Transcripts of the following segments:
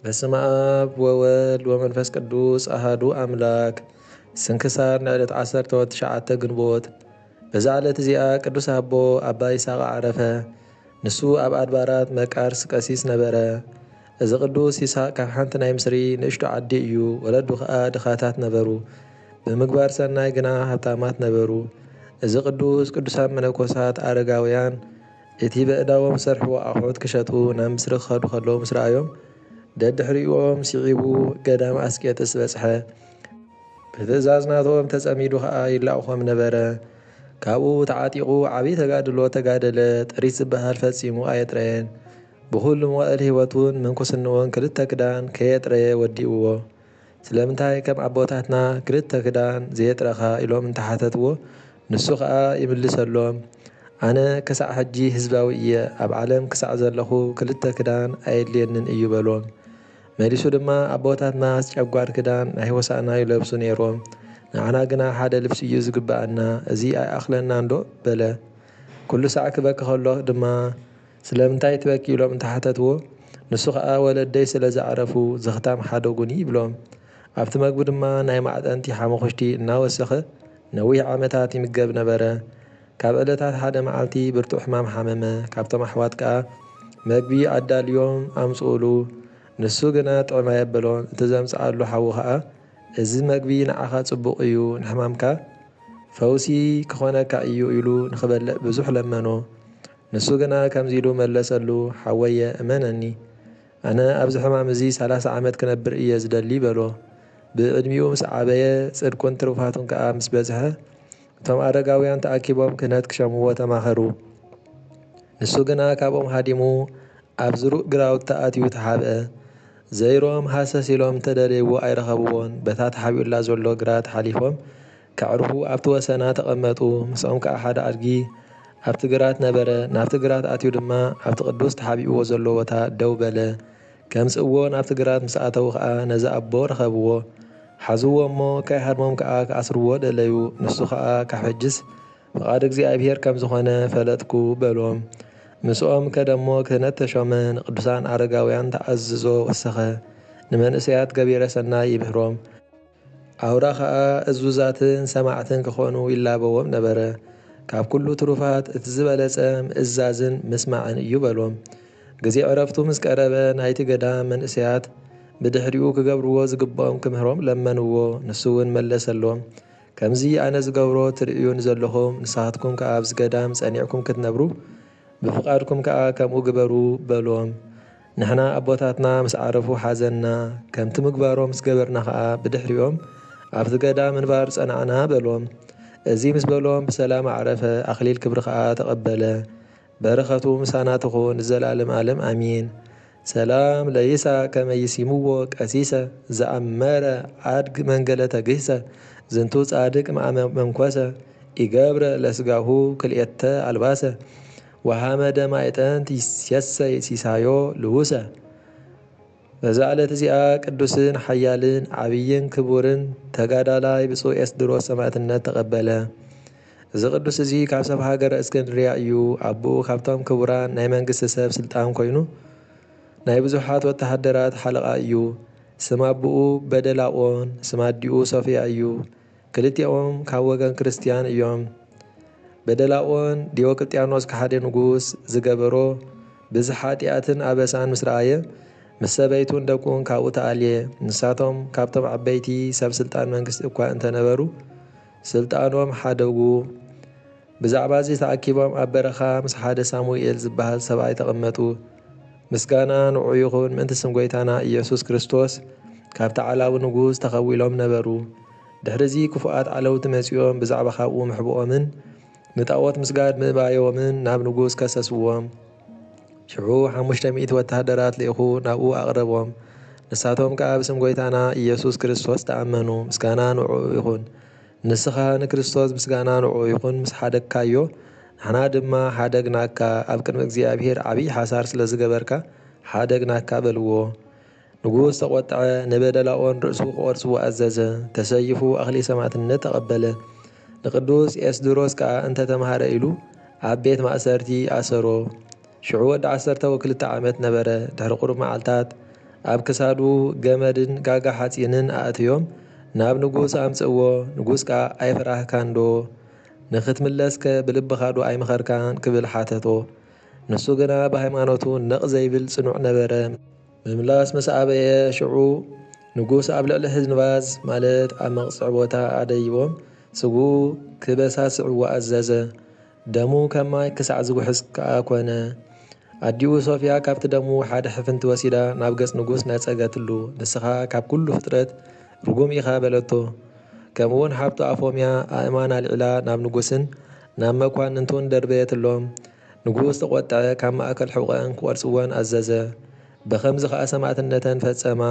በስመ አብ ወወልድ ወመንፈስ ቅዱስ አሃዱ አምላክ። ስንክሳር ንዕለት 19 ግንቦት። በዛ ዕለት እዚኣ ቅዱስ አቦ አባ ይስሐቅ ዓረፈ። ንሱ ኣብ ኣድባራት መቃርስ ቀሲስ ነበረ። እዚ ቅዱስ ይስሐቅ ካብ ሓንቲ ናይ ምስሪ ንእሽቶ ዓዲ እዩ። ወለዱ ከዓ ድኻታት ነበሩ፣ ብምግባር ሰናይ ግና ሃብታማት ነበሩ። እዚ ቅዱሳን መነኮሳት ኣረጋውያን እቲ በእዳዎም ዝሰርሕዎ ኣቑሑት ክሸጡ ናብ ምስሪ ክኸዱ ከለዉ ምስ ረኣዮም ደድሕሪኦም ሲዒቡ ገዳም ኣስቄጥስ በጽሐ። ብትእዛዝናቶም ተጸሚዱ ከዓ ይላእኾም ነበረ። ካብኡ ተዓጢቑ ዓብዪ ተጋድሎ ተጋደለ። ጥሪት ዝበሃል ፈጺሙ ኣየጥረየን። ብኹሉ መዋዕል ህይወቱን ምንኩስንውን ክልተ ክዳን ከየጥረየ ወዲእዎ። ስለምንታይ ከም ኣቦታትና ክልተ ክዳን ዘየጥረኻ ኢሎም እንተሓተትዎ ንሱ ከዓ ይምልሰሎም ኣነ ክሳዕ ሕጂ ህዝባዊ እየ፣ ኣብ ዓለም ክሳዕ ዘለኹ ክልተ ክዳን ኣየድልየንን እዩ በሎም። መሊሱ ድማ ኣቦታትና ጨጓር ክዳን ናይ ሆሳዕና ይለብሱ ነይሮም፣ ንዓና ግና ሓደ ልብሲ እዩ ዝግባአና፣ እዚ ኣይኣኽለና እንዶ በለ። ኩሉ ሳዕ ክበኪ ከሎ ድማ ስለምንታይ ትበኪ ኢሎም እንተሓተትዎ ንሱ ከዓ ወለደይ ስለ ዝዓረፉ ዝኽታም ሓደጉኒ ይብሎም። ኣብቲ መግቢ ድማ ናይ ማዕጠንቲ ሓመኹሽቲ እናወሰኸ ነዊሕ ዓመታት ይምገብ ነበረ። ካብ ዕለታት ሓደ መዓልቲ ብርቱዕ ሕማም ሓመመ። ካብቶም ኣሕዋት ከዓ መግቢ ኣዳልዮም ኣምፅኡሉ። ንሱ ግና ጥዕማ የበሎን። እቲ ዘምፅኣሉ ሓዊ ከዓ እዚ መግቢ ንዓኻ ጽቡቕ እዩ፣ ንሕማምካ ፈውሲ ክኾነካ እዩ ኢሉ ንኽበልዕ ብዙሕ ለመኖ። ንሱ ግና ከምዚ ኢሉ መለሰሉ፣ ሓወየ እመነኒ፣ ኣነ ኣብዚ ሕማም እዚ 30 ዓመት ክነብር እየ ዝደሊ በሎ። ብዕድሚኡ ምስ ዓበየ ጽድቁን ትሩፋቱን ከዓ ምስ በዝሐ እቶም ኣረጋውያን ተኣኪቦም ክህነት ክሸምዎ ተማኸሩ። ንሱ ግና ካብኦም ሃዲሙ ኣብ ዝሩእ ግራውቲ ተኣትዩ ተሓብአ። ዘይሮም ሃሰስ ኢሎም እንተደለይዎ ኣይረኸብዎን። በታ ተሓቢኡላ ዘሎ ግራት ሓሊፎም ከዕርፉ ኣብቲ ወሰና ተቐመጡ። ምስኦም ከዓ ሓደ ኣድጊ ኣብቲ ግራት ነበረ። ናብቲ ግራት ኣትዩ ድማ ኣብቲ ቅዱስ ተሓቢኡዎ ዘሎ ቦታ ደው በለ። ከምፅእዎ ናብቲ ግራት ምስ ኣተዉ ከዓ ነዚ ኣቦ ረኸብዎ። ሓዝዎ እሞ ከይሃድሞም ከዓ ክኣስርዎ ደለዩ። ንሱ ከዓ ካብ ሕጅስ ፍቓድ እግዚኣብሔር ከም ዝኾነ ፈለጥኩ በሎም። ምስኦም ከደሞ ክህነት ተሾመ። ንቅዱሳን ኣረጋውያን ተኣዝዞ ወሰኸ። ንመንእሰያት ገቢረ ሰናይ ይምህሮም። ኣውራ ከዓ እዙዛትን ሰማዕትን ክኾኑ ይላበዎም ነበረ። ካብ ኩሉ ትሩፋት እቲ ዝበለጸ ምእዛዝን ምስማዕን እዩ በሎም። ግዜ ዕረፍቱ ምስ ቀረበ ናይቲ ገዳም መንእሰያት ብድሕሪኡ ክገብርዎ ዝግብኦም ክምህሮም ለመንዎ። ንሱ እውን መለሰሎም፣ ከምዚ ኣነ ዝገብሮ ትርእዩ ንዘለኹም ንስኻትኩም ከዓ ኣብዚ ገዳም ጸኒዕኩም ክትነብሩ ብፍቓድኩም ከዓ ከምኡ ግበሩ በሎም። ንሕና ኣቦታትና ምስ ዓረፉ ሓዘንና፣ ከምቲ ምግባሮም ምስ ገበርና ከዓ ብድሕሪኦም ኣብቲ ገዳም ምንባር ጸናዕና በሎም። እዚ ምስ በሎም ብሰላም ዓረፈ። ኣኽሊል ክብሪ ከዓ ተቐበለ። በረኸቱ ምሳና ትኹን ንዘላለም ዓለም ኣሚን። ሰላም ለይስሐቅ ከመ ይሲምዎ ቀሲሰ ዘአመረ ዓድግ መንገለ ተግህሰ ዝንቱ ጻድቅ መንኰሰ ኢገብረ ለስጋሁ ክልኤተ ኣልባሰ ወሃመደ ማዕጠንት ይሴሰይ ሲሳዮ ልውሰ። በዛ ዕለት እዚኣ ቅዱስን ሓያልን ዓብይን ክቡርን ተጋዳላይ ብፁዕ ኤስድሮስ ሰማዕትነት ተቐበለ። እዚ ቅዱስ እዚ ካብ ሰብ ሃገረ እስክንድርያ እዩ። ኣቦኡ ካብቶም ክቡራን ናይ መንግስቲ ሰብ ስልጣን ኮይኑ ናይ ብዙሓት ወተሃደራት ሓለቓ እዩ። ስም ኣቦኡ በደላኦን ስም ኣዲኡ ሶፍያ እዩ። ክልቲኦም ካብ ወገን ክርስቲያን እዮም። በደላኦን ዲዮቅልጥያኖስ ካሓደ ንጉስ ዝገበሮ ብዚ ሓጢኣትን ኣበሳን ምስ ረኣየ ምስ ሰበይቱን ደቁን ካብኡ ተኣልየ። ንሳቶም ካብቶም ዓበይቲ ሰብ ስልጣን መንግስቲ እኳ እንተነበሩ ስልጣኖም ሓደጉ። ብዛዕባ እዚ ተኣኪቦም ኣብ በረኻ ምስ ሓደ ሳሙኤል ዝበሃል ሰብኣይ ተቐመጡ። ምስጋና ንዑ ይኹን ምእንቲ ስም ጎይታና ኢየሱስ ክርስቶስ ካብቲ ዓላዊ ንጉስ ተኸዊሎም ነበሩ። ድሕሪዚ ክፉኣት ዓለውቲ መጺኦም ብዛዕባ ካብኡ ምሕብኦምን ንጣዖት ምስጋድ ምእባዮምን ናብ ንጉስ ከሰስዎም። 500 ወተሃደራት ልኢኹ ናብኡ ኣቕረቦም። ንሳቶም ከዓ ብስም ጎይታና ኢየሱስ ክርስቶስ ተኣመኑ። ምስጋና ንዑ ይኹን። ንስኻ ንክርስቶስ ምስጋና ንዑ ይኹን ምስ ሓደግካዮ ንሕና ድማ ሓደግናካ። ኣብ ቅድሚ እግዚኣብሔር ዓብዪ ሓሳር ስለ ዝገበርካ ሓደግናካ በልዎ። ንጉስ ተቖጥዐ። ንበደላኦን ርእሱ ክቖርጽዎ ኣዘዘ። ተሰይፉ ኣኽሊል ሰማዕትነት ተቐበለ። ንቅዱስ ኤስድሮስ ከዓ እንተተምሃረ ኢሉ ኣብ ቤት ማእሰርቲ ኣሰሮ። ሽዑ ወዲ 12 ዓመት ነበረ። ድሕሪ ቁሩብ መዓልታት ኣብ ክሳዱ ገመድን ጋጋ ሓፂንን ኣእትዮም ናብ ንጉስ ኣምጽእዎ። ንጉስ ከዓ ኣይፍራህካን ዶ ንኽትምለስከ ብልብኻ ዶ ኣይምኸርካን ክብል ሓተቶ። ንሱ ግና ብሃይማኖቱ ነቕ ዘይብል ጽኑዕ ነበረ። ምምላስ ምስ ኣበየ ሽዑ ንጉስ ኣብ ልዕሊ ህዝንባዝ ማለት ኣብ መቕጽዕ ቦታ ኣደይቦም ስጉ ክበሳስዕዎ ኣዘዘ። ደሙ ከም ማይ ክሳዕ ዝውሕዝ ከዓ ኮነ። ኣዲኡ ሶፍያ ካብቲ ደሙ ሓደ ሕፍንቲ ወሲዳ ናብ ገጽ ንጉስ ነጸገትሉ። ንስኻ ካብ ኩሉ ፍጥረት ርጉም ኢኻ በለቶ። ከምኡውን ሓብቱ ኣፎምያ ኣእማን ኣልዒላ ናብ ንጉስን ናብ መኳንንቱን ደርበየትሎም። ንጉስ ተቖጥዐ፣ ካብ ማእከል ሕቖአን ክቖርጽወን ኣዘዘ። ብኸምዚ ከዓ ሰማዕትነተን ፈጸማ።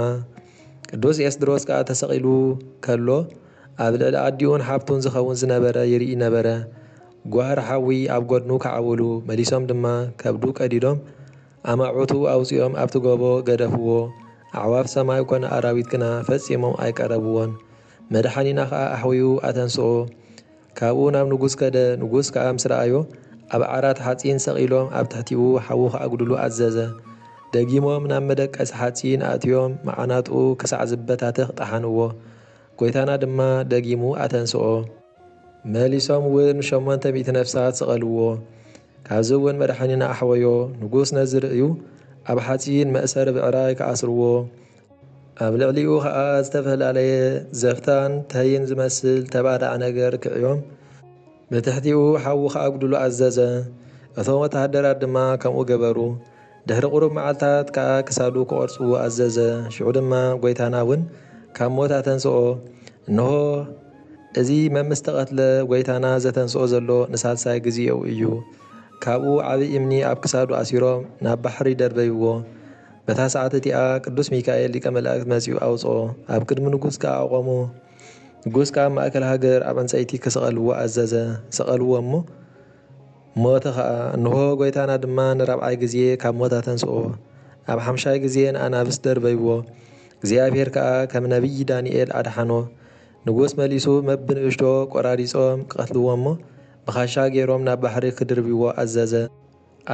ቅዱስ ኤስድሮስ ከዓ ተሰቒሉ ከሎ ኣብ ልዕሊ ኣዲኡን ሓብቱን ዝኸውን ዝነበረ ይርኢ ነበረ። ጓህር ሓዊ ኣብ ጐድኑ ከዓብሉ መሊሶም ድማ ከብዱ ቀዲዶም ኣማዑቱ ኣውፂኦም ኣብቲ ጎቦ ገደፍዎ። ኣዕዋፍ ሰማይ ኮነ ኣራዊት ግና ፈጺሞም ኣይቀረብዎን። መድሓኒና ከዓ ኣሕዊኡ ኣተንስኦ። ካብኡ ናብ ንጉስ ከደ። ንጉስ ከዓ ምስ ረኣዮ ኣብ ዓራት ሓጺን ሰቒሎም ኣብ ትሕቲኡ ሓዊ ከኣጉድሉ ኣዘዘ። ደጊሞም ናብ መደቀሲ ሓጺን ኣእትዮም መዓናጥኡ ክሳዕ ዝበታትኽ ጠሓንዎ። ጐይታና ድማ ደጊሙ ኣተንስኦ። መሊሶም እውን 800 ነፍሳት ሰቐልዎ። ካብዚ እውን መድሓኒና ኣሕወዮ። ንጉስ ነዚ ርእዩ ኣብ ሓጺን መእሰሪ ብዕራይ ከኣስርዎ። ኣብ ልዕሊኡ ከዓ ዝተፈላለየ ዘፍታን ተይን ዝመስል ተባዳዕ ነገር ክዕዮም ብትሕቲኡ ሓዊ ከኣጉድሉ ኣዘዘ። እቶም ወተሃደራት ድማ ከምኡ ገበሩ። ድሕሪ ቁሩብ መዓልታት ከዓ ክሳዱ ክቖርጽዎ ኣዘዘ። ሽዑ ድማ ጐይታና እውን ካብ ሞት ኣተንስኦ። እንሆ እዚ መምስተቐትለ ጐይታና ዘተንስኦ ዘሎ ንሳልሳይ ጊዜኡ እዩ። ካብኡ ዓብዪ እምኒ ኣብ ክሳዱ ኣሲሮም ናብ ባሕሪ ደርበይዎ። በታ ሰዓት እቲኣ ቅዱስ ሚካኤል ሊቀ መላእክት መጺኡ ኣውፅኦ። ኣብ ቅድሚ ንጉስ ከዓ ኣቆሞ። ንጉስ ከዓ ማእከል ሃገር ኣብ ዕንፀይቲ ክሰቐልዎ ኣዘዘ። ሰቐልዎ እሞ ሞተ ከዓ። እንሆ ጐይታና ድማ ንራብዓይ ጊዜ ካብ ሞት ኣተንስኦ። ኣብ 5ይ ጊዜ ንኣናብስ ደርበይዎ። እግዚኣብሔር ከዓ ከም ነቢይ ዳንኤል ኣድሓኖ። ንጉስ መሊሱ መብንእሽቶ ቆራሪጾም ክቐትልዎ እሞ ብኻሻ ገይሮም ናብ ባሕሪ ክድርብይዎ ኣዘዘ።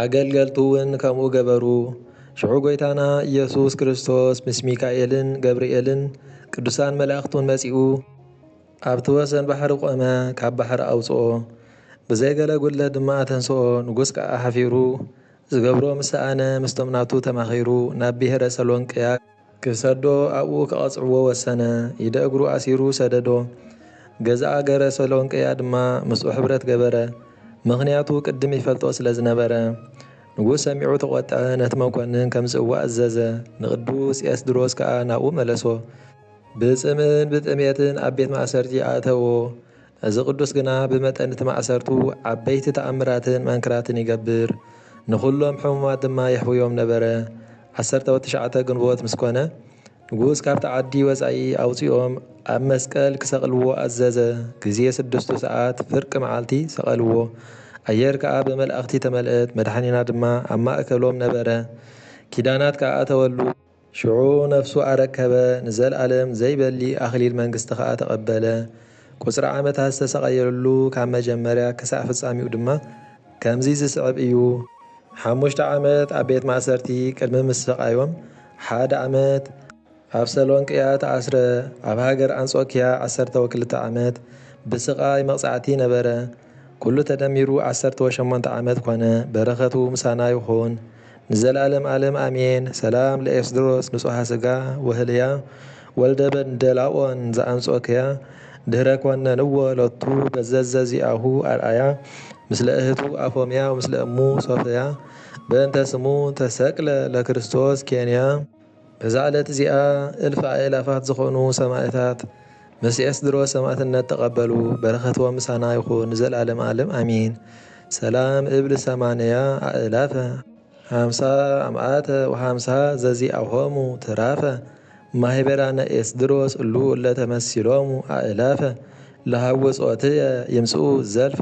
ኣገልገልቱ እውን ከምኡ ገበሩ። ሽዑ ጐይታና ኢየሱስ ክርስቶስ ምስ ሚካኤልን ገብርኤልን ቅዱሳን መላእኽቱን መጺኡ ኣብቲ ወሰን ባሕሪ ቆመ። ካብ ባሕሪ ኣውፅኦ። ብዘይገለ ጉድለት ድማ ኣተንስኦ። ንጉስ ከዓ ሓፊሩ ዝገብሮ ምሰኣነ ምስቶም ናቱ ተማኺሩ ናብ ብሔረ ሰሎንቅያ ክሰዶ ኣብኡ ከቐጽዕዎ ወሰነ። ኢደ እግሩ ኣሲሩ ሰደዶ። ገዛ ኣገረ ሰሎንቅያ ድማ ምስኡ ኅብረት ገበረ። ምኽንያቱ ቅድም ይፈልጦ ስለ ዝነበረ። ንጉስ ሰሚዑ ተቖጥዐ። ነቲ መኰንን ከምጽእዎ ኣዘዘ። ንቅዱስ ኤስድሮስ ከዓ ናብኡ መለሶ። ብጽምን ብጥሜትን ኣብ ቤት ማእሰርቲ ኣእተዎ። እዚ ቅዱስ ግና ብመጠን እቲ ማእሰርቱ ዓበይቲ ተኣምራትን መንክራትን ይገብር። ንኹሎም ሕሙማት ድማ የሕውዮም ነበረ። 19 ግንቦት ምስ ኮነ ንጉስ ካብቲ ዓዲ ወፃኢ ኣውፂኦም ኣብ መስቀል ክሰቕልዎ ኣዘዘ። ጊዜ 6 ሰዓት ፍርቂ መዓልቲ ሰቐልዎ። ኣየር ከዓ ብመላእኽቲ ተመልአት። መድሓኒና ድማ ኣብ ማእከሎም ነበረ። ኪዳናት ከዓ ኣተወሉ። ሽዑ ነፍሱ ኣረከበ። ንዘለዓለም ዘይበሊ ኣኽሊል መንግስቲ ከዓ ተቐበለ። ቁጽሪ ዓመታት ዝተሰቐየሉ ካብ መጀመርያ ክሳዕ ፍጻሚኡ ድማ ከምዚ ዝስዕብ እዩ። 5 ዓመት ኣብ ቤት ማእሰርቲ ቅድሚ ምስሰቓዮም 1 ዓመት ኣብ ሰሎንቅያ ተኣስረ። ኣብ ሃገር አንጾኪያ 12 ዓመት ብስቓይ መቕጻዕቲ ነበረ። ኩሉ ተደሚሩ 18 ዓመት ኮነ። በረኸቱ ምሳና ይኹን ንዘለዓለም ዓለም ኣሜን። ሰላም ለኤስድሮስ ንጹሐ ሥጋ ወህልያ ወልደ በንደላኦን ዘአንጾኪያ ድህረ ኮነንዎ ሎቱ በዘዘዚአሁ ኣርአያ ምስለ እህቱ ኣፎምያ ምስለ እሙ ሶፍያ በእንተ ስሙ ተሰቅለ ለክርስቶስ ኬንያ። በዛ ዕለት እዚኣ እልፍ አእላፋት ዝኾኑ ሰማዕታት ምስ ኤስድሮስ ሰማዕትነት ተቐበሉ። በረኸትዎም ምሳና ይኹን ንዘለዓለም ዓለም ኣሚን። ሰላም እብል 80 አእላፈ 50 አምዓተ ወ50 ዘዚአሆሙ ትራፈ ማህበራነ ኤስድሮስ እሉ ለተመሲሎሙ አእላፈ ለሃወጾትየ ይምጽኡ ዘልፈ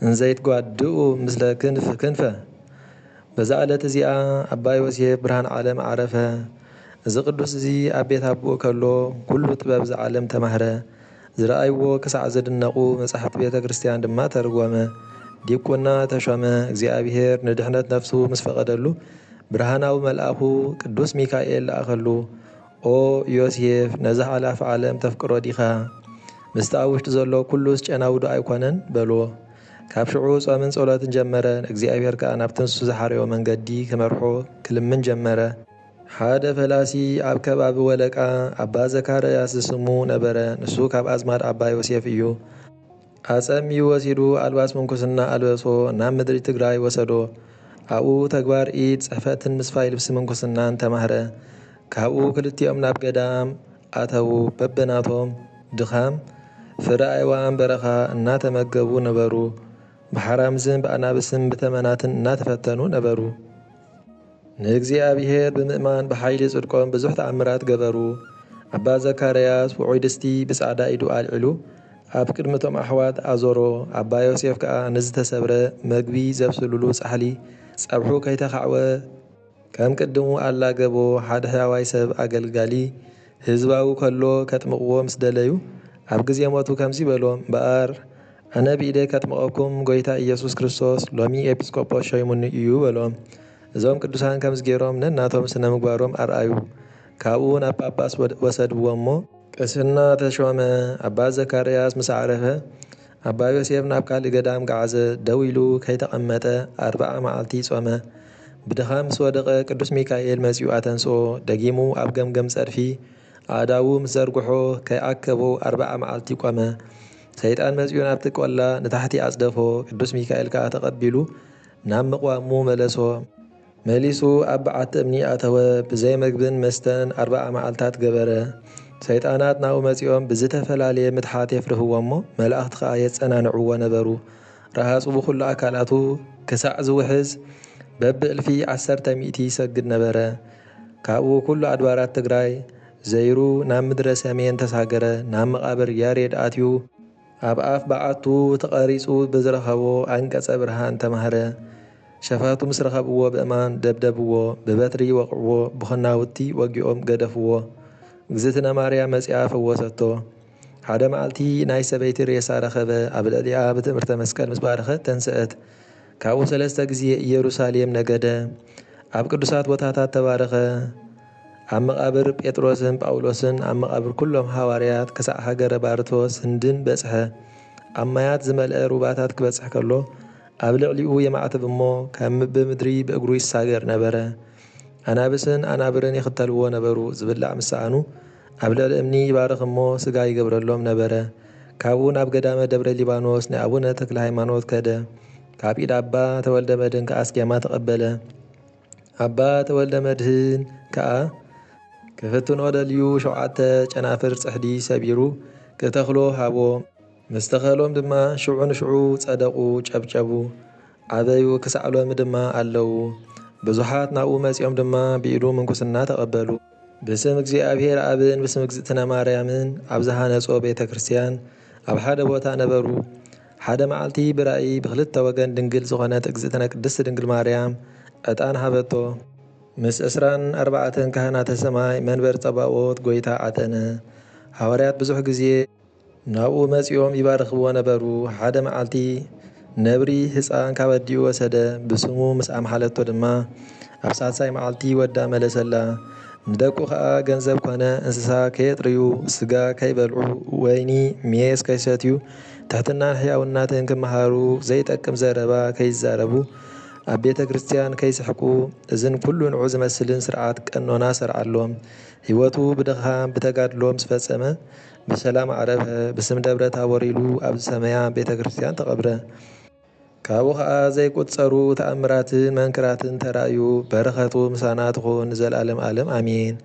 እንዘይትጓድኡ ምስለ ክንፍ ክንፈ። በዛ ዕለት እዚኣ ኣባ ዮሴፍ ብርሃን ዓለም ዓረፈ። እዚ ቅዱስ እዚ ኣብ ቤት ኣቦኡ ከሎ ኩሉ ጥበብ ዝዓለም ተማህረ። ዝረኣይዎ ክሳዕ ዘድነቑ መጻሕፍቲ ቤተ ክርስቲያን ድማ ተርጎመ። ዲቁና ተሾመ። እግዚኣብሔር ንድሕነት ነፍሱ ምስ ፈቐደሉ ብርሃናዊ መልአኹ ቅዱስ ሚካኤል ለኣኸሉ ኦ ዮሴፍ ነዚ ሓላፊ ዓለም ተፍቅሮ ዲኻ ምስቲ ኣብ ውሽጢ ዘሎ ኩሉስ ጨናውዶ ኣይኮነን በልዎ። ካብ ሽዑ ጾምን ጸሎትን ጀመረ። እግዚኣብሔር ከዓ ናብቲ ንሱ ዝሓረዮ መንገዲ ክመርሖ ክልምን ጀመረ። ሓደ ፈላሲ ኣብ ከባቢ ወለቃ ኣባ ዘካርያስ ዝስሙ ነበረ። ንሱ ካብ ኣዝማድ ኣባ ዮሴፍ እዩ። ኣጸሚዩ ወሲዱ ኣልባስ ምንኩስና ኣልበሶ ናብ ምድሪ ትግራይ ወሰዶ። ኣብኡ ተግባር ኢድ ጽሕፈትን ምስፋይ ልብሲ ምንኩስናን ተማህረ። ካብኡ ክልቲኦም ናብ ገዳም ኣተዉ። በበናቶም ድኻም ፍረ ኣይዋን በረኻ እናተመገቡ ነበሩ። ብሓራምዝን ብኣናብስን ብተመናትን እናተፈተኑ ነበሩ። ንእግዚኣብሔር ብምእማን ብሓይሊ ጽድቆም ብዙሕ ተኣምራት ገበሩ። ኣባ ዘካርያስ ውዑይ ድስቲ ብጻዕዳ ኢዱ ኣልዒሉ ኣብ ቅድሚቶም ኣሕዋት ኣዞሮ። ኣባ ዮሴፍ ከዓ ንዝተሰብረ መግቢ ዘብስሉሉ ጻሕሊ ጸብሑ ከይተኻዕወ ከም ቅድሙ ኣላገቦ። ሓደ ሕያዋይ ሰብ ኣገልጋሊ ህዝባዊ ከሎ ከጥምቕዎ ምስ ደለዩ ኣብ ግዜ ሞቱ ከምዚ በሎም፣ እምበኣር ኣነ ብኢደ ከጥምቐኩም ጎይታ ኢየሱስ ክርስቶስ ሎሚ ኤጲስቆጶስ ሸይሙኒ እዩ በሎም። እዞም ቅዱሳን ከምዚ ገይሮም ነናቶም ስነ ምግባሮም ኣርኣዩ። ካብኡ ናብ ጳጳስ ወሰድዎ እሞ ቅስና ተሾመ። ኣባ ዘካርያስ ምስ ዓረፈ ኣባ ዮሴፍ ናብ ካልእ ገዳም ገዓዘ። ደው ኢሉ ከይተቐመጠ 40 መዓልቲ ጾመ። ብድኻም ምስ ወደቐ ቅዱስ ሚካኤል መጺኡ ኣተንስኦ። ደጊሙ ኣብ ገምገም ጸድፊ ኣእዳዉ ምስ ዘርግሖ ከይኣከቦ 40 መዓልቲ ቆመ። ሰይጣን መጺኡ ናብቲ ቆላ ንታሕቲ ኣጽደፎ። ቅዱስ ሚካኤል ከዓ ተቐቢሉ ናብ ምቕዋሙ መለሶ። መሊሱ ኣብ በዓቲ እምኒ ኣተወ። ብዘይ ምግብን መስተን 40 መዓልታት ገበረ። ሰይጣናት ናብኡ መጺኦም ብዝተፈላለየ ምትሓት የፍርህዎ እሞ መላእኽቲ ከዓ የጸናንዕዎ ነበሩ። ረሃጹ ብኹሉ ኣካላቱ ክሳዕ ዝውሕዝ በብእልፊ 10 ሚእቲ ይሰግድ ነበረ። ካብኡ ኩሉ ኣድባራት ትግራይ ዘይሩ ናብ ምድረ ሰሜን ተሳገረ። ናብ መቓብር ያሬድ ኣትዩ ኣብ ኣፍ በዓቱ ተቐሪጹ ብዝረኸቦ ኣንቀጸ ብርሃን ተማህረ። ሸፋቱ ምስ ረኸብዎ ብእማን ደብደብዎ፣ ብበትሪ ወቕዕዎ፣ ብኽናውቲ ወጊኦም ገደፍዎ። እግዝእትነ ማርያም መጺኣ ፈወሰቶ። ሓደ መዓልቲ ናይ ሰበይቲ ሬሳ ረኸበ። ኣብ ልዕሊኣ ብትእምርተ መስቀል ምስ ባረኸት ተንስአት። ካብኡ 3 ግዜ ኢየሩሳሌም ነገደ። ኣብ ቅዱሳት ቦታታት ተባረኸ። ኣብ መቓብር ጴጥሮስን ጳውሎስን ኣብ መቓብር ኩሎም ሃዋርያት ክሳዕ ሃገረ ባርቶስ ህንድን በጽሐ። ኣብ ማያት ዝመልአ ሩባታት ክበጽሕ ከሎ ኣብ ልዕሊኡ የማዕትብ እሞ ከም ብምድሪ ብእግሩ ይሳገር ነበረ። ኣናብስን ኣናብርን ይኽተልዎ ነበሩ። ዝብላዕ ምሳኣኑ ኣብ ልዕሊ እምኒ ይባርኽ እሞ ስጋ ይገብረሎም ነበረ። ካብኡ ናብ ገዳመ ደብረ ሊባኖስ ናይ ኣቡነ ተክለ ሃይማኖት ከደ። ካብ ኢድ ኣባ ተወልደ መድህን ከዓ ስኬማ ተቐበለ። ኣባ ተወልደ መድህን ከዓ ክፍትኖ ደልዩ 7 ጨናፍር ጽሕዲ ሰቢሩ ክተኽሎ ሃቦ። ምስ ተኸሎም ድማ ሽዑ ንሽዑ ጸደቑ፣ ጨብጨቡ፣ ዓበዩ። ክሳዕ ሎሚ ድማ ኣለዉ። ብዙሓት ናብኡ መጺኦም ድማ ብኢዱ ምንኩስና ተቐበሉ። ብስም እግዚኣብሔር ኣብን ብስም እግዝእትነ ማርያምን ኣብ ዝሃነጾ ቤተ ክርስቲያን ኣብ ሓደ ቦታ ነበሩ። ሓደ መዓልቲ ብራእይ ብክልተ ወገን ድንግል ዝኾነት እግዝእትነ ቅድስቲ ድንግል ማርያም ዕጣን ሃበቶ። ምስ 24 ካህናተ ሰማይ መንበር ጸባኦት ጎይታ ዓጠነ። ሃዋርያት ብዙሕ ግዜ ናብኡ መጺኦም ይባርኽዎ ነበሩ። ሓደ መዓልቲ ነብሪ ህፃን ካብ ኣዲኡ ወሰደ። ብስሙ ምስ ኣምሓለቶ ድማ ኣብ ሳልሳይ መዓልቲ ወዳ መለሰላ። ንደቁ ከዓ ገንዘብ ኮነ እንስሳ ከየጥርዩ፣ ስጋ ከይበልዑ፣ ወይኒ ሜስ ከይሰትዩ፣ ትሕትናን ሕያውናትን ክመሃሩ፣ ዘይጠቅም ዘረባ ከይዛረቡ፣ ኣብ ቤተ ክርስቲያን ከይስሕቁ፣ እዝን ኩሉ ንዑ ዝመስልን ስርዓት ቀኖና ሰርዓሎም። ህይወቱ ብድኻም ብተጋድሎ ምስ ፈጸመ ብሰላም ዓረፈ። ብስም ደብረ ታቦር ኢሉ ኣብ ሰመያ ቤተ ክርስቲያን ተቐብረ። ካብኡ ከዓ ዘይቁፀሩ ተኣምራትን መንክራትን ተራእዩ። በረኸቱ ምሳና ትኹን ዘለዓለም ዓለም ኣሜን።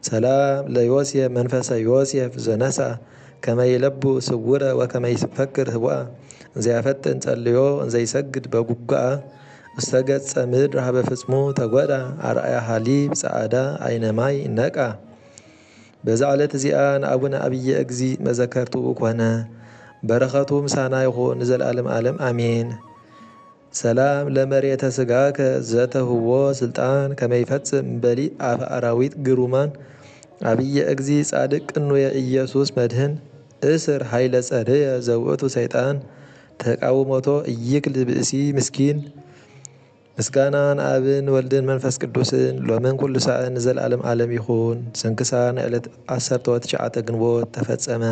ሰላም ለዮሴፍ መንፈሰ ዮሴፍ ዘነሳ ከመይለቡ ስውረ ወከመይ ፈክር ህቡአ እንዘያፈጥን ጸልዮ እንዘይሰግድ በጉጓአ እስተገጸ ምድር ሃበ ፍጽሙ ተጐዳ ኣርኣያ ሃሊብ ጸዓዳ ኣይነማይ ነቃ። በዛ ዕለት እዚኣ ንኣቡነ ኣብየ እግዚ መዘከርቱ ኮነ። በረኸቱ ምሳና ይኹን ንዘለዓለም ዓለም ኣሜን። ሰላም ለመሬተ ስጋከ ዘተህዎ ስልጣን ከመይፈጽም በሊእ ኣፈ ኣራዊት ግሩማን ኣብየ እግዚ ጻድቅ ቅኑየ ኢየሱስ መድህን እስር ሃይለ ጸርየ ዘውእቱ ሰይጣን ተቃውሞቶ እይክል ብእሲ ምስኪን ምስጋና ንኣብን ወልድን መንፈስ ቅዱስን ሎምን ኩሉ ሰዓን ንዘለኣለም ዓለም ይኹን። ስንክሳር ንዕለት 19 ግንቦት ተፈጸመ።